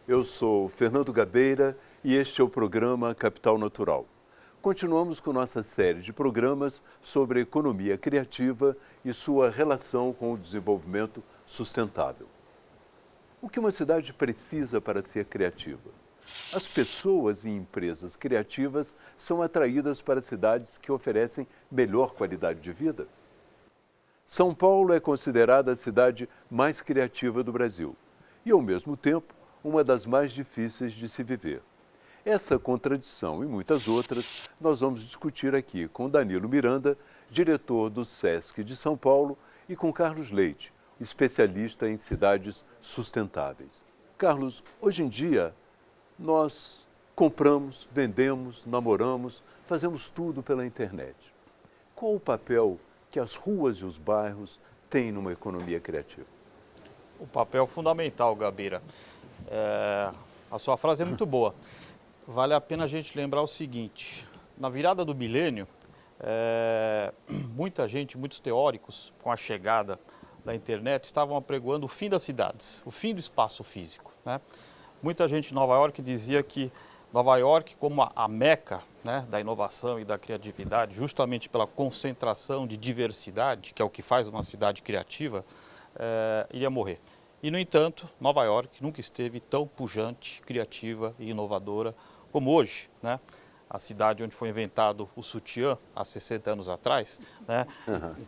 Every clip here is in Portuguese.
Eu sou Fernando Gabeira e este é o programa Capital Natural. Continuamos com nossa série de programas sobre economia criativa e sua relação com o desenvolvimento sustentável. O que uma cidade precisa para ser criativa? As pessoas e empresas criativas são atraídas para cidades que oferecem melhor qualidade de vida? São Paulo é considerada a cidade mais criativa do Brasil e, ao mesmo tempo, uma das mais difíceis de se viver. Essa contradição e muitas outras nós vamos discutir aqui com Danilo Miranda, diretor do SESC de São Paulo, e com Carlos Leite, especialista em cidades sustentáveis. Carlos, hoje em dia nós compramos, vendemos, namoramos, fazemos tudo pela internet. Qual o papel que as ruas e os bairros têm numa economia criativa? O papel fundamental, Gabeira. A sua frase é muito boa. Vale a pena a gente lembrar o seguinte: na virada do milênio, muita gente, muitos teóricos, com a chegada da internet, estavam apregoando o fim das cidades, o fim do espaço físico, né? Muita gente em Nova York dizia que Nova York, como a meca, né, da inovação e da criatividade, justamente pela concentração de diversidade, que é o que faz uma cidade criativa, iria morrer. E, no entanto, Nova York nunca esteve tão pujante, criativa e inovadora como hoje, né? A cidade onde foi inventado o sutiã há 60 anos atrás, né?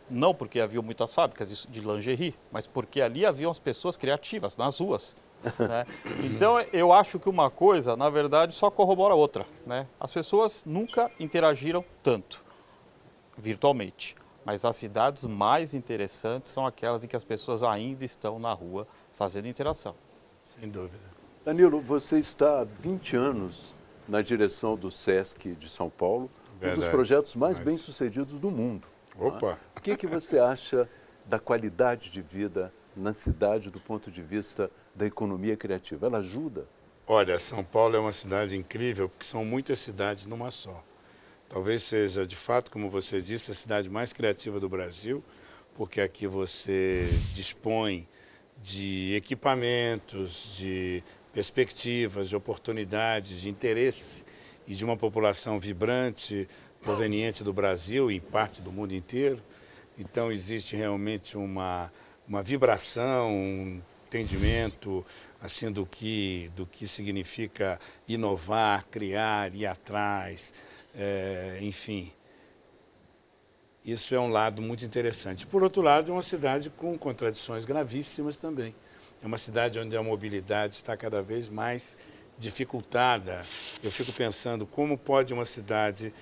Não porque havia muitas fábricas de lingerie, mas porque ali haviam as pessoas criativas nas ruas, né? Então, eu acho que uma coisa, na verdade, só corrobora a outra, né? As pessoas nunca interagiram tanto virtualmente, mas as cidades mais interessantes são aquelas em que as pessoas ainda estão na rua fazendo interação. Sem dúvida. Danilo, você está há 20 anos na direção do SESC de São Paulo, um dos projetos mais bem-sucedidos do mundo. Opa! O que você acha da qualidade de vida na cidade do ponto de vista da economia criativa? Ela ajuda? Olha, São Paulo é uma cidade incrível, porque são muitas cidades numa só. Talvez seja, de fato, como você disse, a cidade mais criativa do Brasil, porque aqui você dispõe de equipamentos, de perspectivas, de oportunidades, de interesse e de uma população vibrante, proveniente do Brasil e parte do mundo inteiro. Então, existe realmente uma vibração, um entendimento assim, do que significa inovar, criar, ir atrás, enfim. Isso é um lado muito interessante. Por outro lado, é uma cidade com contradições gravíssimas também. É uma cidade onde a mobilidade está cada vez mais dificultada. Eu fico pensando como pode uma cidade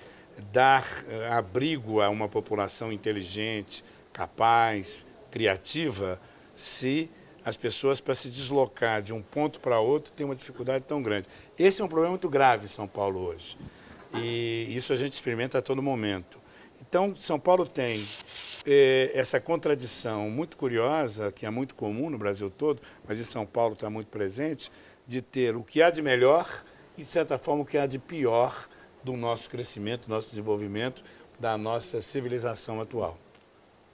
dar abrigo a uma população inteligente, capaz, criativa, se as pessoas, para se deslocar de um ponto para outro, têm uma dificuldade tão grande. Esse é um problema muito grave em São Paulo hoje. E isso a gente experimenta a todo momento. Então, São Paulo tem essa contradição muito curiosa, que é muito comum no Brasil todo, mas em São Paulo está muito presente, de ter o que há de melhor e, de certa forma, o que há de pior do nosso crescimento, do nosso desenvolvimento, da nossa civilização atual.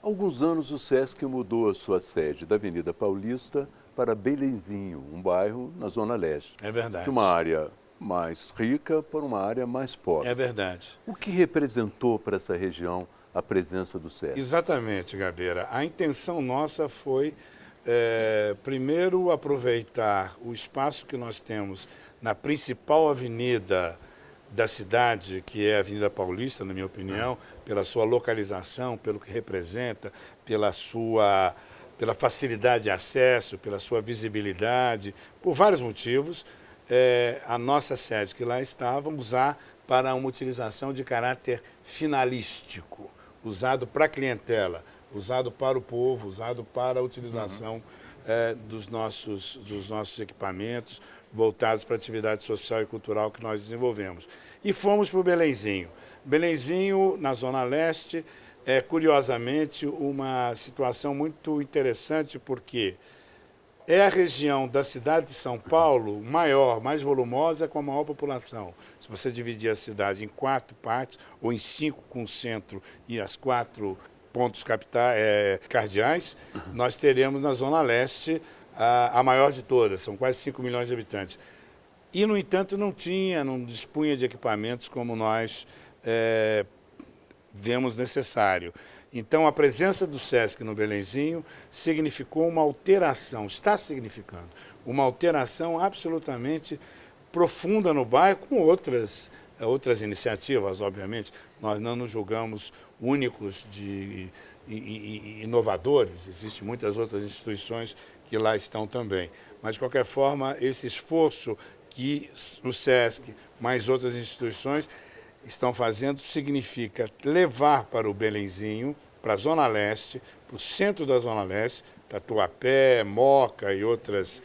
Há alguns anos o SESC mudou a sua sede da Avenida Paulista para Belenzinho, um bairro na Zona Leste. É verdade. De uma área mais rica para uma área mais pobre. É verdade. O que representou para essa região a presença do SESC? Exatamente, Gabeira. A intenção nossa foi, primeiro, aproveitar o espaço que nós temos na principal avenida da cidade, que é a Avenida Paulista, na minha opinião, pela sua localização, pelo que representa, pela facilidade de acesso, pela sua visibilidade, por vários motivos. A nossa sede que lá estava, usar para uma utilização de caráter finalístico, usado para a clientela, usado para o povo, usado para a utilização dos nossos equipamentos voltados para a atividade social e cultural que nós desenvolvemos. E fomos para o Belenzinho. Belenzinho, na Zona Leste, é curiosamente uma situação muito interessante, porque é a região da cidade de São Paulo maior, mais volumosa, com a maior população. Se você dividir a cidade em 4 partes, ou em 5 com o centro e as 4 pontos cardeais, nós teremos na Zona Leste a maior de todas, são quase 5 milhões de habitantes. E, no entanto, não dispunha de equipamentos como nós vemos necessário. Então, a presença do SESC no Belenzinho significou uma alteração, está significando, uma alteração absolutamente profunda no bairro, com outras iniciativas, obviamente. Nós não nos julgamos únicos de inovadores, existem muitas outras instituições que lá estão também. Mas, de qualquer forma, esse esforço que o SESC, mais outras instituições, estão fazendo, significa levar para o Belenzinho, para a Zona Leste, para o centro da Zona Leste, Tatuapé, Moca e outros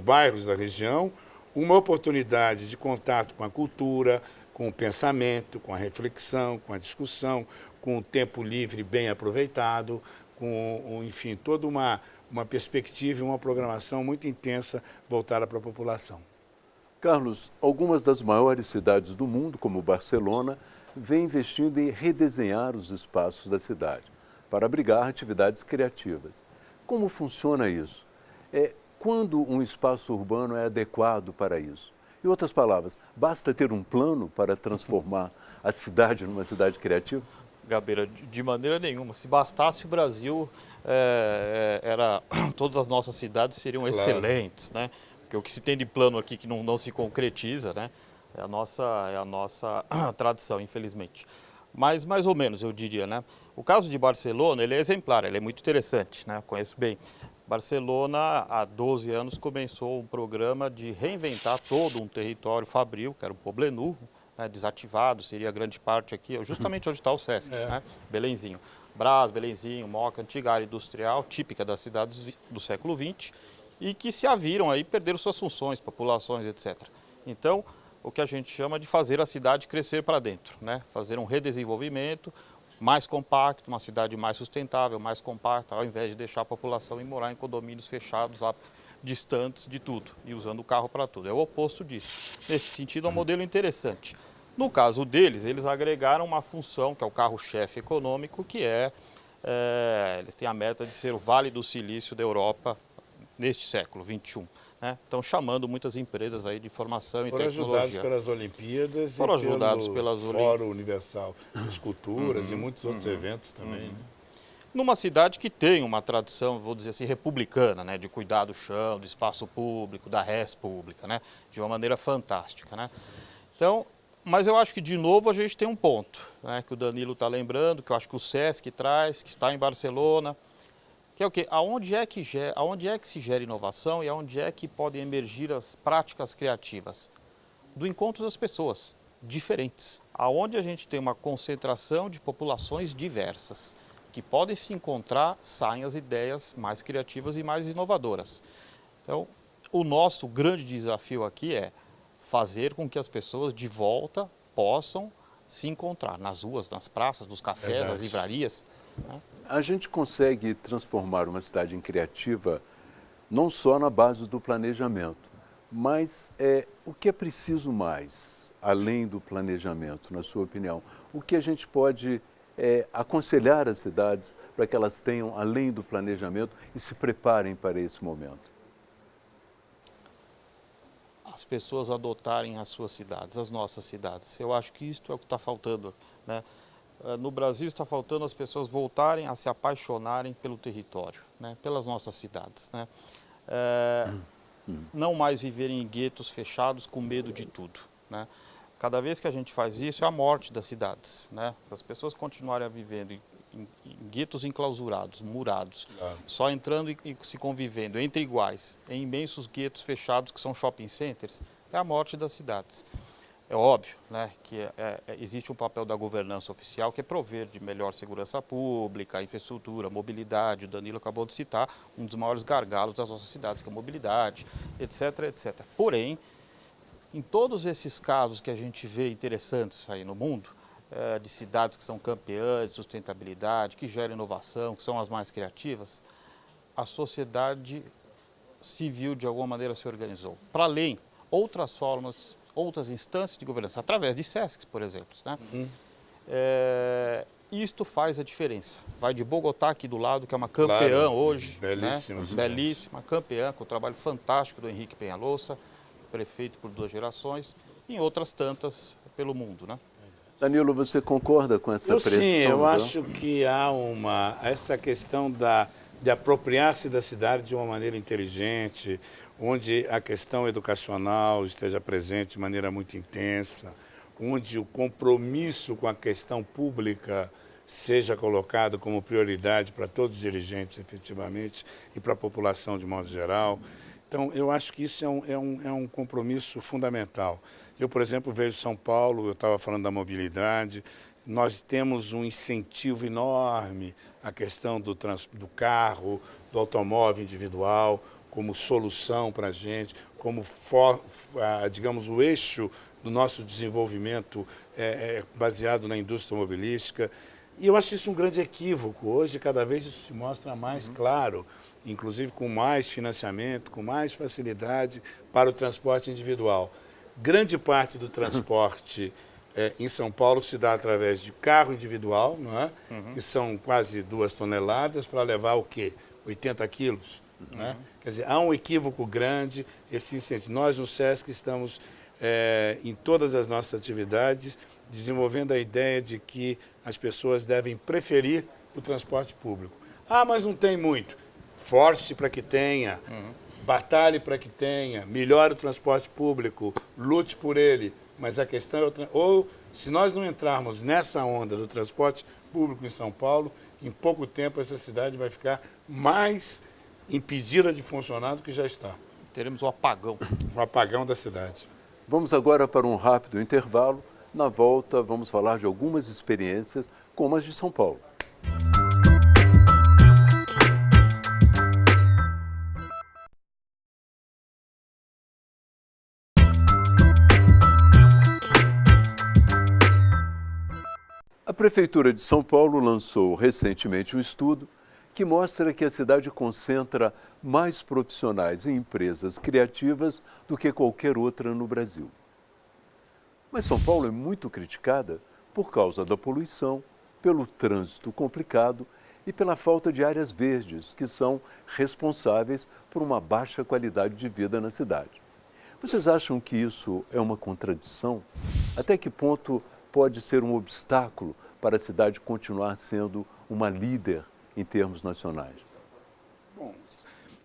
bairros da região, uma oportunidade de contato com a cultura, com o pensamento, com a reflexão, com a discussão, com o tempo livre bem aproveitado, com, enfim, toda uma perspectiva e uma programação muito intensa voltada para a população. Carlos, algumas das maiores cidades do mundo, como Barcelona, vêm investindo em redesenhar os espaços da cidade para abrigar atividades criativas. Como funciona isso? Quando um espaço urbano é adequado para isso? Em outras palavras, basta ter um plano para transformar a cidade numa cidade criativa? Gabeira, de maneira nenhuma. Se bastasse o Brasil, todas as nossas cidades seriam Claro. excelentes, né? Porque o que se tem de plano aqui que não se concretiza, né? É a nossa tradição, infelizmente. Mas mais ou menos, eu diria, né? O caso de Barcelona, ele é exemplar, ele é muito interessante, né? Conheço bem. Barcelona, há 12 anos, começou um programa de reinventar todo um território fabril, que era o Poblenou, né? Desativado, seria grande parte aqui, justamente onde está o SESC, né? Belenzinho. Brás, Belenzinho, Moca, antiga área industrial, típica das cidades do século XX, e que se haviram aí, perderam suas funções, populações, etc. Então, o que a gente chama de fazer a cidade crescer para dentro, né? Fazer um redesenvolvimento mais compacto, uma cidade mais sustentável, mais compacta, ao invés de deixar a população ir morar em condomínios fechados, distantes de tudo e usando o carro para tudo. É o oposto disso. Nesse sentido, é um modelo interessante. No caso deles, eles agregaram uma função, que é o carro-chefe econômico, que eles têm a meta de ser o Vale do Silício da Europa neste século XXI. Né? Estão chamando muitas empresas aí de formação e tecnologia. Foram ajudados pelas Olimpíadas e pelo Fórum Universal de Esculturas e muitos outros eventos também. Né? Numa cidade que tem uma tradição, vou dizer assim, republicana, né? De cuidar do chão, do espaço público, da res pública, né? De uma maneira fantástica. Né? Então, mas eu acho que, de novo, a gente tem um ponto, né? Que o Danilo está lembrando, que eu acho que o SESC traz, que está em Barcelona, que é o quê? Aonde é que se gera inovação e aonde é que podem emergir as práticas criativas? Do encontro das pessoas, diferentes. Aonde a gente tem uma concentração de populações diversas, que podem se encontrar, saem as ideias mais criativas e mais inovadoras. Então, o nosso grande desafio aqui é fazer com que as pessoas de volta possam se encontrar nas ruas, nas praças, nos cafés, nas livrarias. Né? A gente consegue transformar uma cidade em criativa não só na base do planejamento, mas o que é preciso mais, além do planejamento, na sua opinião? O que a gente pode aconselhar as cidades para que elas tenham, além do planejamento, e se preparem para esse momento? As pessoas adotarem as suas cidades, as nossas cidades. Eu acho que isso é o que está faltando, né? No Brasil está faltando as pessoas voltarem a se apaixonarem pelo território, né? Pelas nossas cidades, né? Não mais viverem em guetos fechados com medo de tudo, né? Cada vez que a gente faz isso é a morte das cidades, né? Se as pessoas continuarem a vivendo em guetos enclausurados, murados, só entrando e se convivendo entre iguais, em imensos guetos fechados que são shopping centers, é a morte das cidades. É óbvio, né, que existe um papel da governança oficial que é prover de melhor segurança pública, infraestrutura, mobilidade. O Danilo acabou de citar um dos maiores gargalos das nossas cidades, que é a mobilidade, etc, etc. Porém, em todos esses casos que a gente vê interessantes aí no mundo, de cidades que são campeãs de sustentabilidade, que geram inovação, que são as mais criativas, a sociedade civil de alguma maneira se organizou. Para além, outras formas, outras instâncias de governança, através de SESCs, por exemplo. Né? isto faz a diferença. Vai de Bogotá aqui do lado, que é uma campeã hoje. Belíssima, né? Belíssima, campeã, com o trabalho fantástico do Henrique Penhallosa, prefeito por 2 gerações, e em outras tantas pelo mundo, né? Danilo, você concorda com essa pressão? Sim, eu acho que há essa questão de apropriar-se da cidade de uma maneira inteligente, onde a questão educacional esteja presente de maneira muito intensa, onde o compromisso com a questão pública seja colocado como prioridade para todos os dirigentes, efetivamente, e para a população de modo geral. Então, eu acho que isso é um compromisso fundamental. Eu, por exemplo, vejo São Paulo, eu estava falando da mobilidade, nós temos um incentivo enorme à questão do carro, do automóvel individual, como solução para a gente, como, digamos, o eixo do nosso desenvolvimento baseado na indústria automobilística. E eu acho isso um grande equívoco. Hoje, cada vez isso se mostra mais claro, inclusive com mais financiamento, com mais facilidade para o transporte individual. Grande parte do transporte em São Paulo se dá através de carro individual, não é? Que são quase 2 toneladas, para levar o quê? 80 quilos. Não é? Quer dizer, há um equívoco grande, esse incentivo. Nós, no SESC, estamos, em todas as nossas atividades, desenvolvendo a ideia de que as pessoas devem preferir o transporte público. Ah, mas não tem muito. Force para que tenha, batalhe para que tenha, melhore o transporte público, lute por ele. Mas a questão é outra. Ou, se nós não entrarmos nessa onda do transporte público em São Paulo, em pouco tempo essa cidade vai ficar mais impedida de funcionar do que já está. Teremos um apagão. Um apagão da cidade. Vamos agora para um rápido intervalo. Na volta, vamos falar de algumas experiências, como as de São Paulo. A Prefeitura de São Paulo lançou recentemente um estudo que mostra que a cidade concentra mais profissionais em empresas criativas do que qualquer outra no Brasil. Mas São Paulo é muito criticada por causa da poluição, pelo trânsito complicado e pela falta de áreas verdes, que são responsáveis por uma baixa qualidade de vida na cidade. Vocês acham que isso é uma contradição? Até que ponto pode ser um obstáculo para a cidade continuar sendo uma líder em termos nacionais? Bom,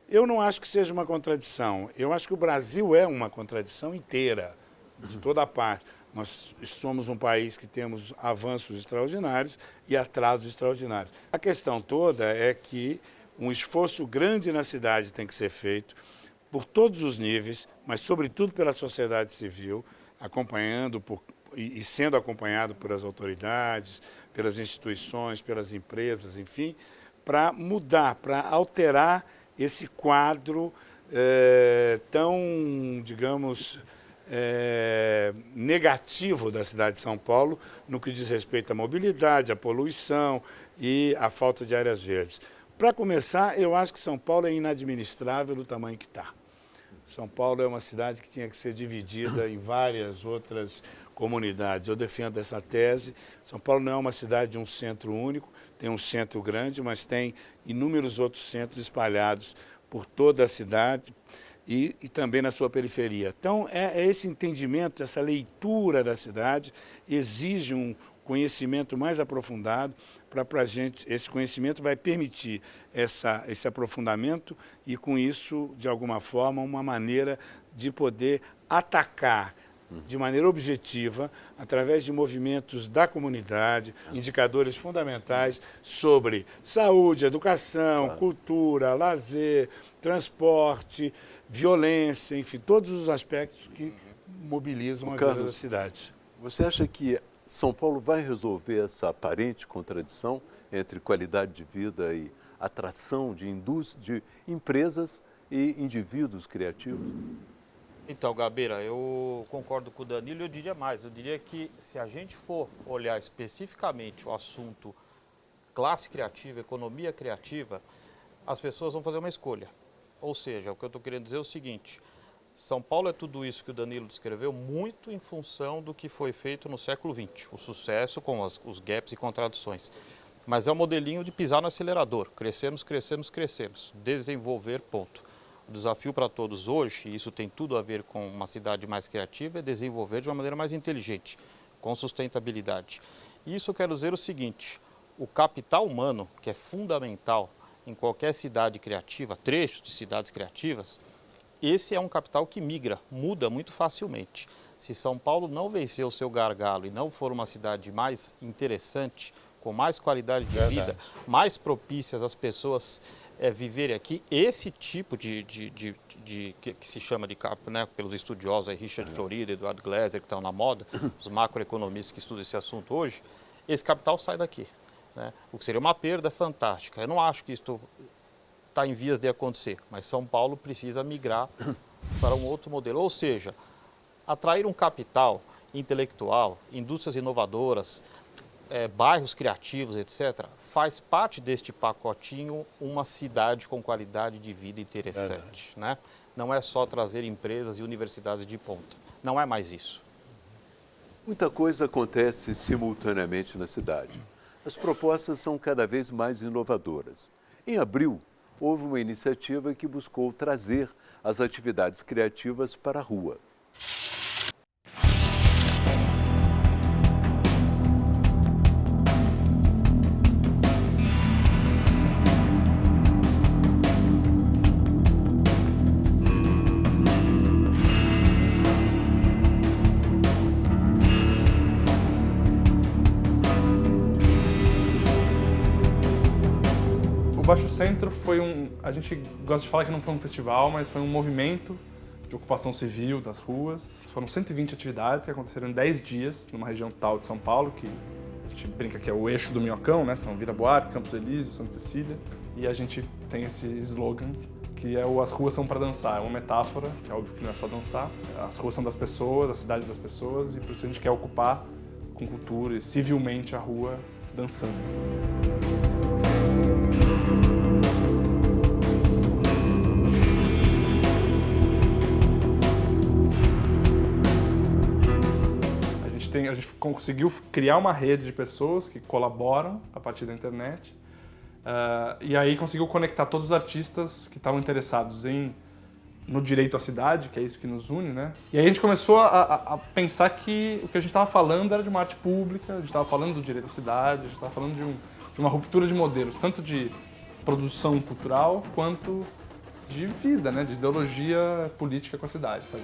eu não acho que seja uma contradição. Eu acho que o Brasil é uma contradição inteira, de toda a parte. Nós somos um país que temos avanços extraordinários e atrasos extraordinários. A questão toda é que um esforço grande na cidade tem que ser feito por todos os níveis, mas sobretudo pela sociedade civil, acompanhando e sendo acompanhado pelas autoridades, pelas instituições, pelas empresas, enfim, para mudar, para alterar esse quadro tão, digamos, negativo da cidade de São Paulo no que diz respeito à mobilidade, à poluição e à falta de áreas verdes. Para começar, eu acho que São Paulo é inadministrável do tamanho que está. São Paulo é uma cidade que tinha que ser dividida em várias outras comunidades. Eu defendo essa tese. São Paulo não é uma cidade de um centro único, tem um centro grande, mas tem inúmeros outros centros espalhados por toda a cidade e também na sua periferia. Então, esse entendimento, essa leitura da cidade exige um conhecimento mais aprofundado para a gente. Esse conhecimento vai permitir esse aprofundamento e, com isso, de alguma forma, uma maneira de poder atacar de maneira objetiva, através de movimentos da comunidade, indicadores fundamentais sobre saúde, educação, cultura, lazer, transporte, violência, enfim, todos os aspectos que mobilizam a vida da cidade. Você acha que São Paulo vai resolver essa aparente contradição entre qualidade de vida e atração de empresas e indivíduos criativos? Então, Gabeira, eu concordo com o Danilo e eu diria mais. Eu diria que se a gente for olhar especificamente o assunto classe criativa, economia criativa, as pessoas vão fazer uma escolha. Ou seja, o que eu estou querendo dizer é o seguinte, São Paulo é tudo isso que o Danilo descreveu, muito em função do que foi feito no século XX, o sucesso com os gaps e contradições. Mas é um modelinho de pisar no acelerador, crescemos, crescemos, crescemos, desenvolver, ponto. O desafio para todos hoje, e isso tem tudo a ver com uma cidade mais criativa, é desenvolver de uma maneira mais inteligente, com sustentabilidade. E isso quer dizer o seguinte, o capital humano, que é fundamental em qualquer cidade criativa, trechos de cidades criativas, esse é um capital que migra, muda muito facilmente. Se São Paulo não vencer o seu gargalo e não for uma cidade mais interessante, com mais qualidade de vida, mais propícias às pessoas viverem aqui, esse tipo que se chama de né, pelos estudiosos, aí, Richard Florida, Eduardo Gleiser, que estão na moda, os macroeconomistas que estudam esse assunto hoje, esse capital sai daqui, né? O que seria uma perda fantástica. Eu não acho que isso está em vias de acontecer, mas São Paulo precisa migrar para um outro modelo, ou seja, atrair um capital intelectual, indústrias inovadoras, bairros criativos, etc., faz parte deste pacotinho uma cidade com qualidade de vida interessante, né? Não é só trazer empresas e universidades de ponta, não é mais isso. Muita coisa acontece simultaneamente na cidade. As propostas são cada vez mais inovadoras. Em abril, houve uma iniciativa que buscou trazer as atividades criativas para a rua. O Baixo Centro foi a gente gosta de falar que não foi um festival, mas foi um movimento de ocupação civil das ruas. Foram 120 atividades que aconteceram em 10 dias, numa região tal de São Paulo, que a gente brinca que é o eixo do Minhocão, né? São Vila Buarque, Campos Elíseos, Santa Cecília. E a gente tem esse slogan, que é o As Ruas São para Dançar. É uma metáfora, que é óbvio que não é só dançar. As ruas são das pessoas, a cidade das pessoas, e por isso a gente quer ocupar com cultura e civilmente a rua dançando. A gente conseguiu criar uma rede de pessoas que colaboram a partir da internet e aí conseguiu conectar todos os artistas que estavam interessados no direito à cidade, que é isso que nos une, né? E aí a gente começou a pensar que o que a gente estava falando era de uma arte pública, a gente estava falando do direito à cidade, a gente estava falando de uma ruptura de modelos, tanto de produção cultural quanto de vida, né? De ideologia política com a cidade, sabe?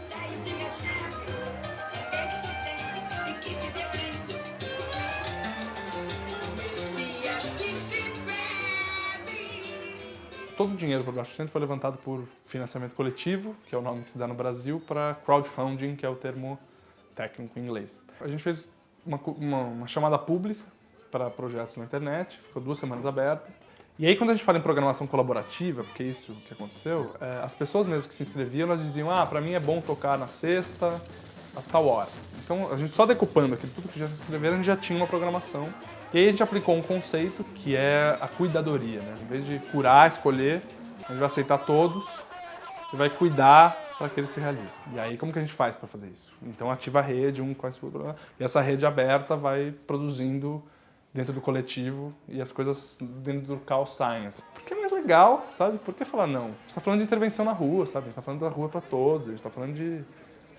Todo o dinheiro para o Baixo Centro foi levantado por financiamento coletivo, que é o nome que se dá no Brasil, para crowdfunding, que é o termo técnico em inglês. A gente fez uma chamada pública para projetos na internet, ficou 2 semanas aberta. E aí, quando a gente fala em programação colaborativa, porque é isso que aconteceu, as pessoas mesmo que se inscreviam, elas diziam, para mim é bom tocar na sexta, a tal hora. Então, a gente só decupando aquilo, tudo que já se inscreveram, a gente já tinha uma programação. E aí a gente aplicou um conceito que é a cuidadoria, né? Em vez de curar, escolher, a gente vai aceitar todos e vai cuidar para que eles se realizem. E aí como que a gente faz para fazer isso? Então ativa a rede, e essa rede aberta vai produzindo dentro do coletivo e as coisas dentro do caos saem. Porque é mais legal, sabe? Por que falar não? A gente está falando de intervenção na rua, sabe? A gente está falando da rua para todos, a gente está falando de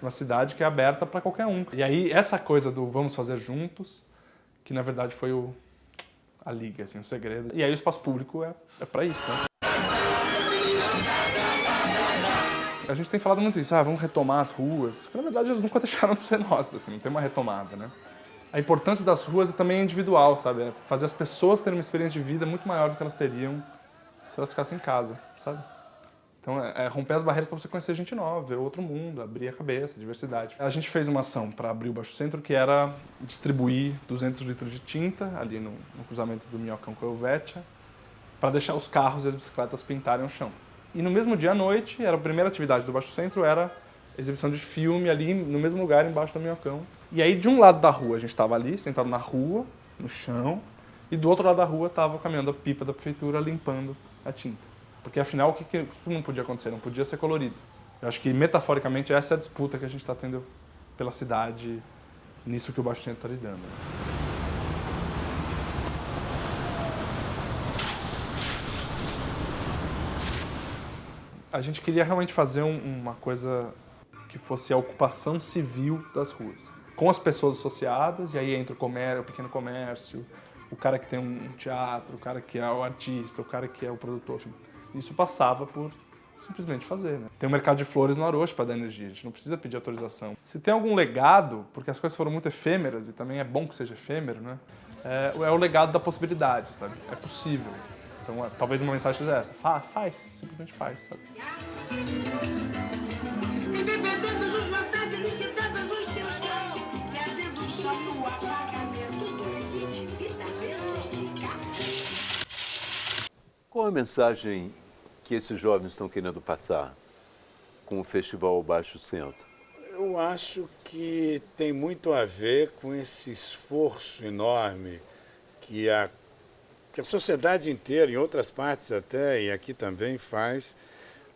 uma cidade que é aberta para qualquer um. E aí essa coisa do vamos fazer juntos, que na verdade foi a liga, assim, o segredo. E aí o espaço público é para isso, né? A gente tem falado muito isso, vamos retomar as ruas, que na verdade elas nunca deixaram de ser nossas, assim, não tem uma retomada, né? A importância das ruas é também individual, sabe? É fazer as pessoas terem uma experiência de vida muito maior do que elas teriam se elas ficassem em casa, sabe? Então é romper as barreiras para você conhecer gente nova, ver outro mundo, abrir a cabeça, diversidade. A gente fez uma ação para abrir o Baixo Centro que era distribuir 200 litros de tinta ali no cruzamento do Minhocão com a Helvetia para deixar os carros e as bicicletas pintarem o chão. E no mesmo dia à noite, a primeira atividade do Baixo Centro era exibição de filme ali no mesmo lugar embaixo do Minhocão. E aí de um lado da rua a gente estava ali, sentado na rua, no chão, e do outro lado da rua estava caminhando a pipa da prefeitura limpando a tinta. Porque afinal, o que não podia acontecer? Não podia ser colorido. Eu acho que, metaforicamente, essa é a disputa que a gente está tendo pela cidade, nisso que o Baixo Centro está lidando. A gente queria realmente fazer uma coisa que fosse a ocupação civil das ruas, com as pessoas associadas, e aí entra o pequeno comércio, o cara que tem um teatro, o cara que é o artista, o cara que é o produtor. Enfim. Isso passava por simplesmente fazer. Né? Tem um mercado de flores no Arocho para dar energia, a gente não precisa pedir autorização. Se tem algum legado, porque as coisas foram muito efêmeras, e também é bom que seja efêmero, né? É o legado da possibilidade, sabe? É possível. Então, talvez uma mensagem seja essa. Faz, simplesmente faz, sabe? Bebendo os mortais e liquidando os seus cães, trazendo o sonho, o apagamento doce de vida dentro de cá. Qual a mensagem que esses jovens estão querendo passar com o Festival Baixo Centro? Eu acho que tem muito a ver com esse esforço enorme que a sociedade inteira, em outras partes até, e aqui também faz,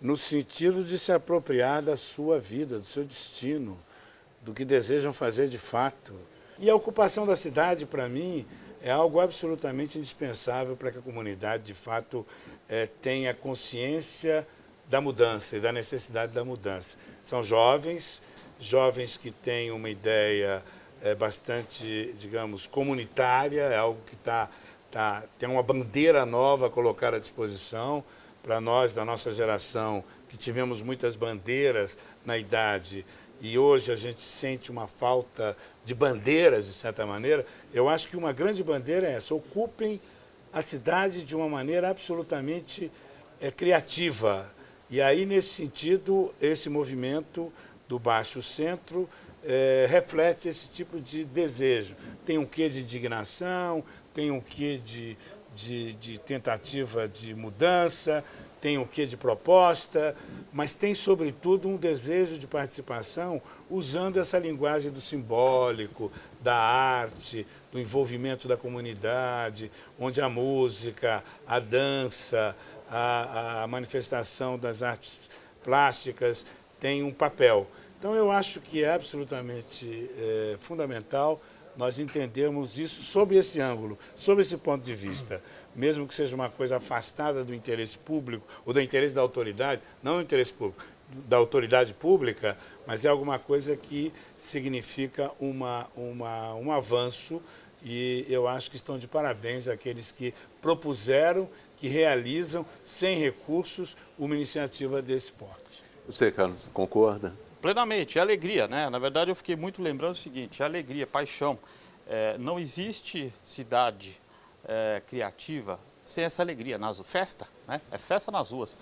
no sentido de se apropriar da sua vida, do seu destino, do que desejam fazer de fato. E a ocupação da cidade, para mim, é algo absolutamente indispensável para que a comunidade, de fato, tenha consciência da mudança e da necessidade da mudança. São jovens que têm uma ideia bastante, digamos, comunitária, é algo que tem uma bandeira nova a colocar à disposição. Para nós, da nossa geração, que tivemos muitas bandeiras na idade, e hoje a gente sente uma falta de bandeiras, de certa maneira, eu acho que uma grande bandeira é essa: ocupem a cidade de uma maneira absolutamente criativa. E aí, nesse sentido, esse movimento do Baixo Centro reflete esse tipo de desejo. Tem um quê de indignação, tem um quê de tentativa de mudança, tem o quê de proposta, mas tem, sobretudo, um desejo de participação usando essa linguagem do simbólico, da arte, do envolvimento da comunidade, onde a música, a dança, a manifestação das artes plásticas tem um papel. Então, eu acho que é absolutamente fundamental nós entendermos isso sob esse ângulo, sob esse ponto de vista. Mesmo que seja uma coisa afastada do interesse público ou do interesse da autoridade, não do interesse público, da autoridade pública, mas é alguma coisa que significa um avanço, e eu acho que estão de parabéns aqueles que propuseram, que realizam, sem recursos, uma iniciativa desse porte. Você, Carlos, concorda? Plenamente, é alegria, né? Na verdade, eu fiquei muito lembrando o seguinte: é alegria, paixão. Não existe cidade criativa sem essa alegria. Festa, né? É festa nas ruas.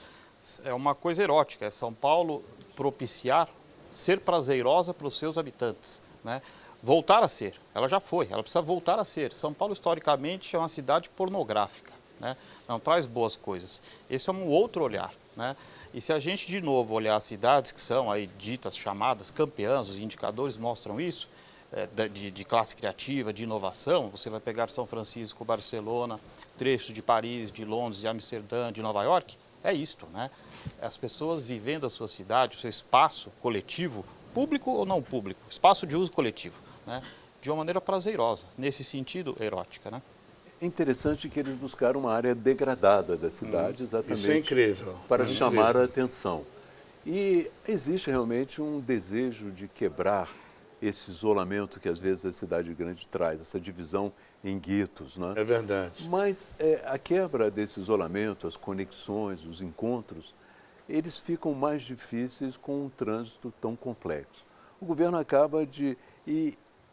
É uma coisa erótica. É São Paulo propiciar ser prazerosa para os seus habitantes, né? Voltar a ser. Ela já foi, ela precisa voltar a ser. São Paulo, historicamente, é uma cidade pornográfica, né? Não traz boas coisas. Esse é um outro olhar, né? E se a gente, de novo, olhar as cidades que são aí ditas, chamadas campeãs, os indicadores mostram isso, de classe criativa, de inovação, você vai pegar São Francisco, Barcelona, trechos de Paris, de Londres, de Amsterdã, de Nova York, é isto, né? As pessoas vivendo a sua cidade, o seu espaço coletivo, público ou não público, espaço de uso coletivo, né? De uma maneira prazerosa, nesse sentido, erótica, né? É interessante que eles buscaram uma área degradada da cidade, exatamente Isso é incrível. para chamar a atenção. E existe realmente um desejo de quebrar esse isolamento que às vezes a cidade grande traz, essa divisão em guetos, né? É verdade. Mas a quebra desse isolamento, as conexões, os encontros, eles ficam mais difíceis com um trânsito tão complexo. O governo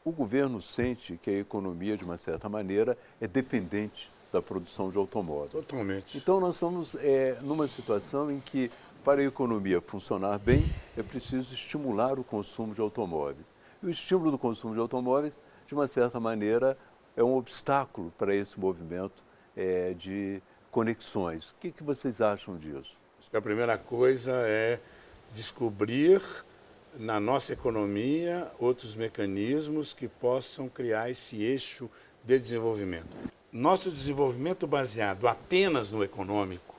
o governo sente que a economia, de uma certa maneira, é dependente da produção de automóveis. Totalmente. Então, nós estamos numa situação em que, para a economia funcionar bem, é preciso estimular o consumo de automóveis. E o estímulo do consumo de automóveis, de uma certa maneira, é um obstáculo para esse movimento de conexões. O que vocês acham disso? Acho que a primeira coisa é descobrir na nossa economia outros mecanismos que possam criar esse eixo de desenvolvimento. Nosso desenvolvimento baseado apenas no econômico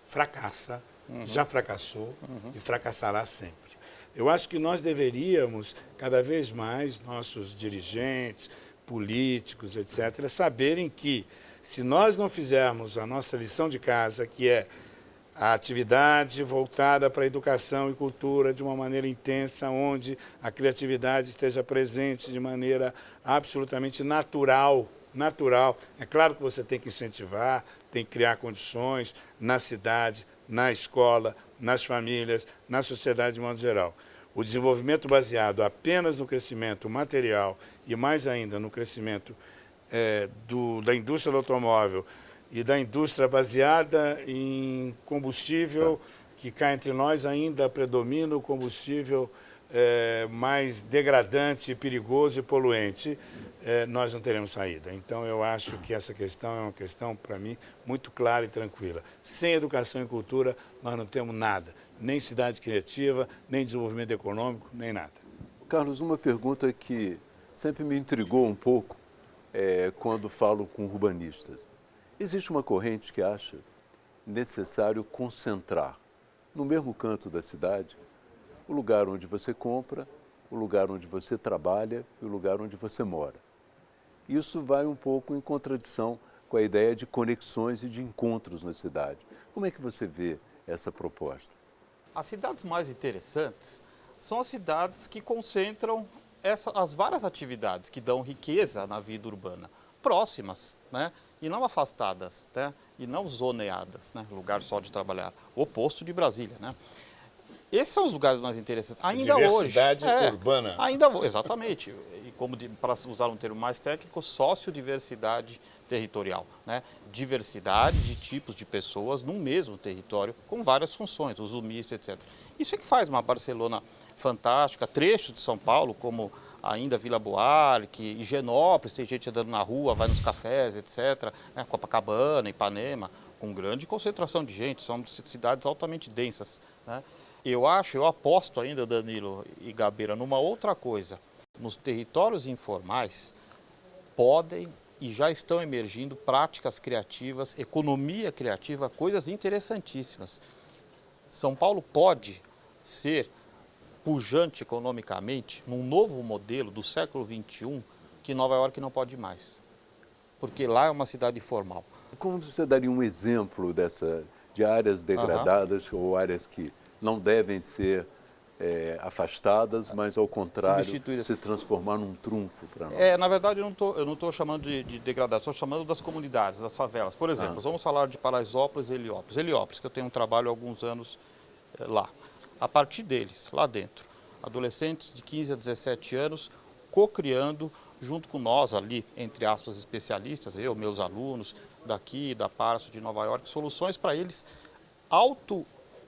fracassa já fracassou e fracassará sempre. Eu acho que nós deveríamos, cada vez mais, nossos dirigentes, políticos, etc., saberem que, se nós não fizermos a nossa lição de casa, que é a atividade voltada para a educação e cultura de uma maneira intensa, onde a criatividade esteja presente de maneira absolutamente natural. É claro que você tem que incentivar, tem que criar condições na cidade, na escola, nas famílias, na sociedade de modo geral. O desenvolvimento baseado apenas no crescimento material e mais ainda no crescimento da indústria do automóvel e da indústria baseada em combustível, que cá entre nós ainda predomina o combustível mais degradante, perigoso e poluente, nós não teremos saída. Então, eu acho que essa questão é uma questão, para mim, muito clara e tranquila. Sem educação e cultura, nós não temos nada. Nem cidade criativa, nem desenvolvimento econômico, nem nada. Carlos, uma pergunta que sempre me intrigou um pouco quando falo com urbanistas. Existe uma corrente que acha necessário concentrar no mesmo canto da cidade o lugar onde você compra, o lugar onde você trabalha e o lugar onde você mora. Isso vai um pouco em contradição com a ideia de conexões e de encontros na cidade. Como é que você vê essa proposta? As cidades mais interessantes são as cidades que concentram as várias atividades que dão riqueza na vida urbana, próximas, né? E não afastadas, né? E não zoneadas, né? Lugar só de trabalhar, o oposto de Brasília, né? Esses são os lugares mais interessantes. Ainda hoje. Diversidade urbana. Exatamente. E para usar um termo mais técnico, sociodiversidade territorial, né? Diversidade de tipos de pessoas num mesmo território, com várias funções, uso misto, etc. Isso é que faz uma Barcelona fantástica, trechos de São Paulo, como ainda Vila Buarque, Higienópolis, tem gente andando na rua, vai nos cafés, etc. Né? Copacabana, Ipanema, com grande concentração de gente, são cidades altamente densas, né? Eu aposto ainda, Danilo e Gabeira, numa outra coisa. Nos territórios informais podem e já estão emergindo práticas criativas, economia criativa, coisas interessantíssimas. São Paulo pode ser pujante economicamente num novo modelo do século XXI que Nova York não pode mais, porque lá é uma cidade informal. Como você daria um exemplo de áreas degradadas ou áreas que não devem ser afastadas, mas ao contrário, se transformar num trunfo para nós? Na verdade, eu não estou chamando de degradação, estou chamando das comunidades, das favelas. Por exemplo, vamos falar de Paraisópolis e Heliópolis. Heliópolis, que eu tenho um trabalho há alguns anos lá. A partir deles, lá dentro, adolescentes de 15 a 17 anos, co-criando junto com nós ali, entre aspas, especialistas, meus alunos daqui, da Parso, de Nova York, soluções para eles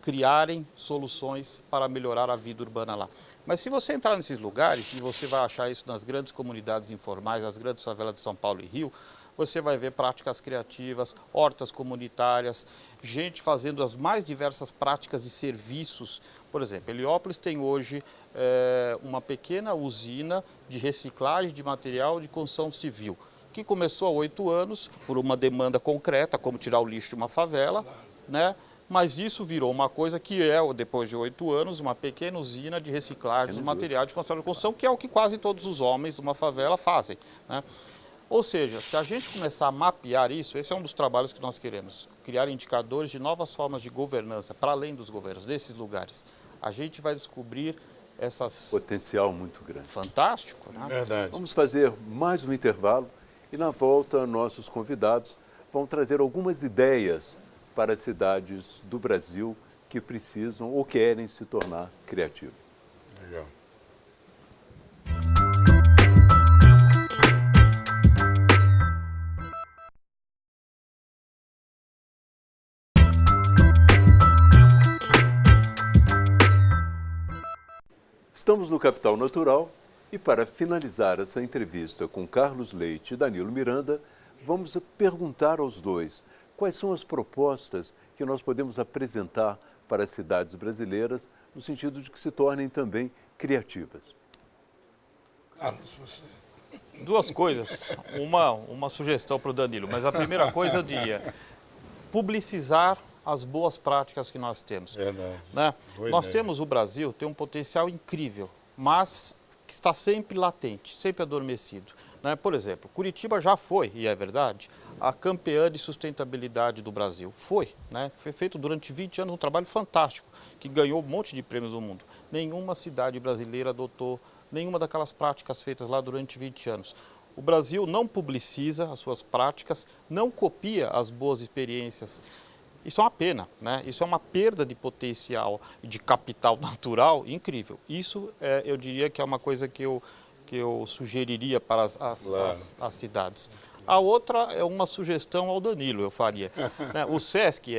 criarem soluções para melhorar a vida urbana lá. Mas se você entrar nesses lugares, e você vai achar isso nas grandes comunidades informais, nas grandes favelas de São Paulo e Rio, você vai ver práticas criativas, hortas comunitárias, gente fazendo as mais diversas práticas de serviços. Por exemplo, Heliópolis tem hoje uma pequena usina de reciclagem de material de construção civil, que começou há 8 anos por uma demanda concreta, como tirar o lixo de uma favela, né? Mas isso virou uma coisa que depois de 8 anos, uma pequena usina de reciclagem dos materiais de construção, que é o que quase todos os homens de uma favela fazem, né? Ou seja, se a gente começar a mapear isso, esse é um dos trabalhos que nós queremos, criar indicadores de novas formas de governança, para além dos governos, desses lugares. A gente vai descobrir essas... Potencial muito grande. Fantástico, né? Verdade. Vamos fazer mais um intervalo e na volta nossos convidados vão trazer algumas ideias para as cidades do Brasil que precisam ou querem se tornar criativas. Legal. Estamos no Capital Natural e para finalizar essa entrevista com Carlos Leite e Danilo Miranda, vamos perguntar aos dois quais são as propostas que nós podemos apresentar para as cidades brasileiras no sentido de que se tornem também criativas. Carlos, você. Duas coisas. Uma sugestão para o Danilo, mas a primeira coisa eu diria, publicizar as boas práticas que nós temos. Verdade. Né? Nós ideia. temos, o Brasil tem um potencial incrível, mas que está sempre latente, sempre adormecido. Né? Por exemplo, Curitiba já foi, e é verdade, a campeã de sustentabilidade do Brasil. Foi, né? Foi feito durante 20 anos um trabalho fantástico, que ganhou um monte de prêmios no mundo. Nenhuma cidade brasileira adotou nenhuma daquelas práticas feitas lá durante 20 anos. O Brasil não publiciza as suas práticas, não copia as boas experiências. Isso é uma pena, né? Isso é uma perda de potencial, de capital natural incrível. Isso, eu diria que é uma coisa que eu sugeriria para as cidades. A outra é uma sugestão ao Danilo, eu faria. Né? O SESC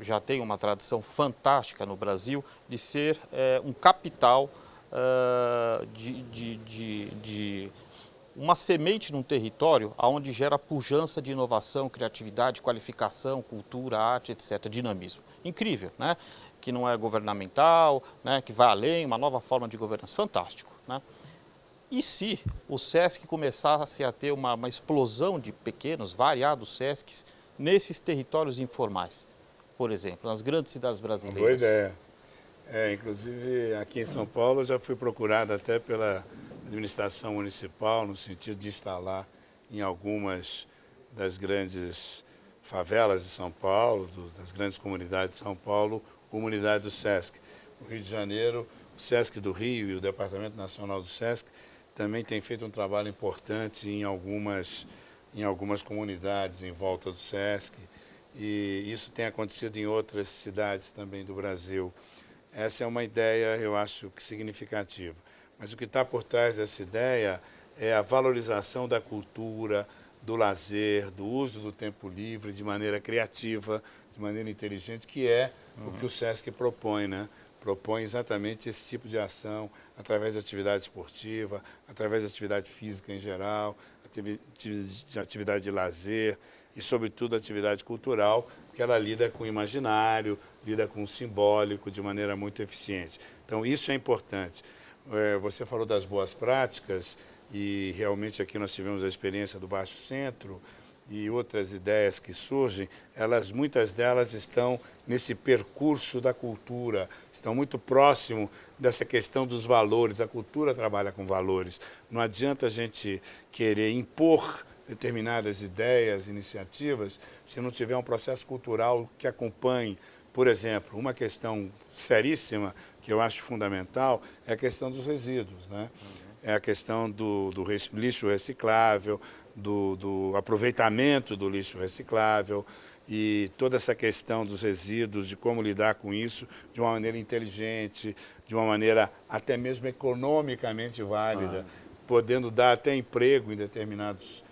já tem uma tradição fantástica no Brasil de ser um capital de uma semente num território onde gera pujança de inovação, criatividade, qualificação, cultura, arte, etc., dinamismo. Incrível, né? Que não é governamental, né? Que vai além, uma nova forma de governança. Fantástico, né? E se o SESC começasse a ter uma explosão de pequenos, variados SESCs nesses territórios informais, por exemplo, nas grandes cidades brasileiras? Boa ideia. Inclusive, aqui em São Paulo, eu já fui procurado até pela administração municipal, no sentido de instalar em algumas das grandes favelas de São Paulo, das grandes comunidades de São Paulo, uma unidade do SESC. No Rio de Janeiro, o SESC do Rio e o Departamento Nacional do SESC também tem feito um trabalho importante em algumas comunidades em volta do SESC, e isso tem acontecido em outras cidades também do Brasil. Essa é uma ideia, eu acho, que significativa. Mas o que está por trás dessa ideia é a valorização da cultura, do lazer, do uso do tempo livre de maneira criativa, de maneira inteligente, que é o que o SESC propõe, né? Propõe exatamente esse tipo de ação através da atividade esportiva, através da atividade física em geral, atividade de lazer e, sobretudo, atividade cultural, porque ela lida com o imaginário, lida com o simbólico de maneira muito eficiente. Então, isso é importante. Você falou das boas práticas e realmente aqui nós tivemos a experiência do Baixo Centro e outras ideias que surgem, muitas delas estão nesse percurso da cultura, estão muito próximo dessa questão dos valores. A cultura trabalha com valores. Não adianta a gente querer impor determinadas ideias, iniciativas, se não tiver um processo cultural que acompanhe. Por exemplo, uma questão seríssima que eu acho fundamental é a questão dos resíduos, né? É a questão do lixo reciclável, do aproveitamento do lixo reciclável e toda essa questão dos resíduos, de como lidar com isso de uma maneira inteligente, de uma maneira até mesmo economicamente válida, podendo dar até emprego em determinadas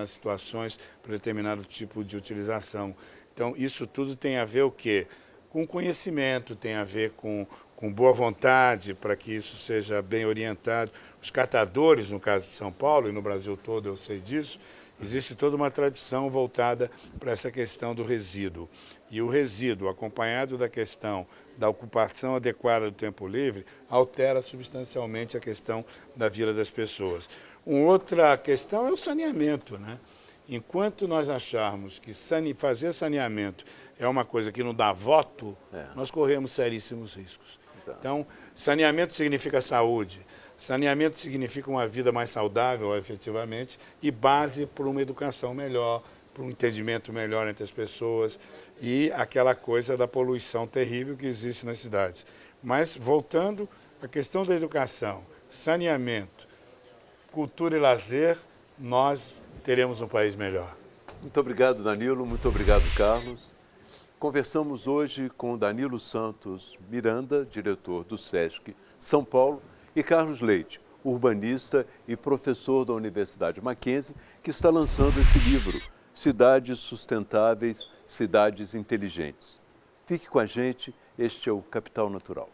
situações para determinado tipo de utilização. Então, isso tudo tem a ver o quê? Com conhecimento, tem a ver com boa vontade para que isso seja bem orientado. Os catadores, no caso de São Paulo e no Brasil todo, eu sei disso, existe toda uma tradição voltada para essa questão do resíduo. E o resíduo, acompanhado da questão da ocupação adequada do tempo livre, altera substancialmente a questão da vida das pessoas. Uma outra questão é o saneamento, né? Enquanto nós acharmos que fazer saneamento é uma coisa que não dá voto, nós corremos seríssimos riscos. Então, saneamento significa saúde, saneamento significa uma vida mais saudável, efetivamente, e base para uma educação melhor, para um entendimento melhor entre as pessoas e aquela coisa da poluição terrível que existe nas cidades. Mas, voltando à questão da educação, saneamento, cultura e lazer, nós teremos um país melhor. Muito obrigado, Danilo. Muito obrigado, Carlos. Conversamos hoje com Danilo Santos Miranda, diretor do SESC São Paulo, e Carlos Leite, urbanista e professor da Universidade Mackenzie, que está lançando esse livro, Cidades Sustentáveis, Cidades Inteligentes. Fique com a gente, este é o Capital Natural.